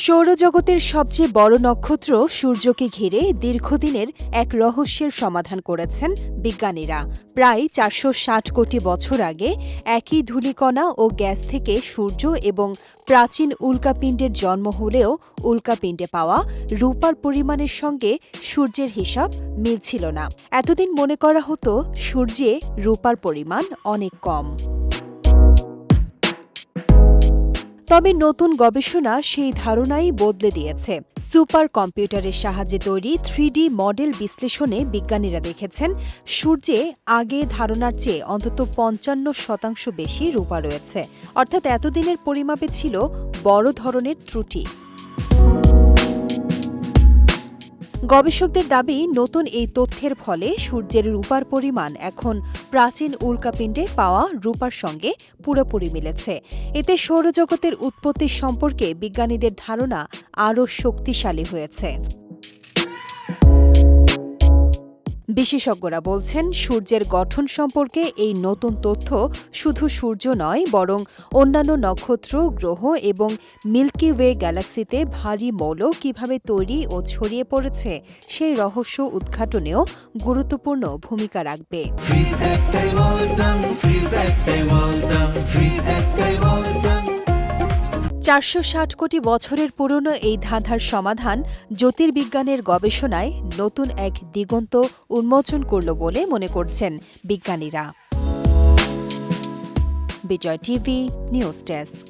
সৌরজগতের সবচেয়ে বড় নক্ষত্র সূর্যকে ঘিরে দীর্ঘদিনের এক রহস্যের সমাধান করেছেন বিজ্ঞানীরা। প্রায় ৪৬০ কোটি বছর আগে একই ধূলিকণা ও গ্যাস থেকে সূর্য এবং প্রাচীন উল্কাপিণ্ডের জন্ম হলেও উল্কাপিণ্ডে পাওয়া রূপার পরিমাণের সঙ্গে সূর্যের হিসাব মিলছিল না। এতদিন মনে করা হতো সূর্যে রূপার পরিমাণ অনেক কম। তবে নতুন গবেষণা সেই ধারণাই বদলে দিয়েছে। সুপার কম্পিউটারের সাহায্যে তৈরি 3D মডেল বিশ্লেষণে বিজ্ঞানীরা দেখেছেন সূর্যে আগে ধারণার চেয়ে অন্তত ৫৫% বেশি রূপা রয়েছে। অর্থাৎ এতদিনের পরিমাপে ছিল বড় ধরনের ত্রুটি। গবেষকদের দাবি, নতুন এই তথ্যের ফলে সূর্যের রূপার পরিমাণ এখন প্রাচীন উল্কাপিণ্ডে পাওয়া রূপার সঙ্গে পুরোপুরি মিলেছে। এতে সৌরজগতের উৎপত্তি সম্পর্কে বিজ্ঞানীদের ধারণা আরও শক্তিশালী হয়েছে। বিশেষজ্ঞরা বলছেন, সূর্যের গঠন সম্পর্কে এই নতুন তথ্য শুধু সূর্য নয়, বরং অন্যান্য নক্ষত্র, গ্রহ এবং মিল্কি ওয়ে গ্যালাক্সিতে ভারী মৌল কিভাবে তৈরি ও ছড়িয়ে পড়েছে সেই রহস্য উদ্ঘাটনেও গুরুত্বপূর্ণ ভূমিকা রাখবে। ৪৬০ কোটি বছরের পুরনো এই ধাঁধার সমাধান জ্যোতির্বিজ্ঞানের গবেষণায় নতুন এক দিগন্ত উন্মোচন করল বলে মনে করছেন বিজ্ঞানীরা। বিজয় টিভি নিউজ ডেস্ক।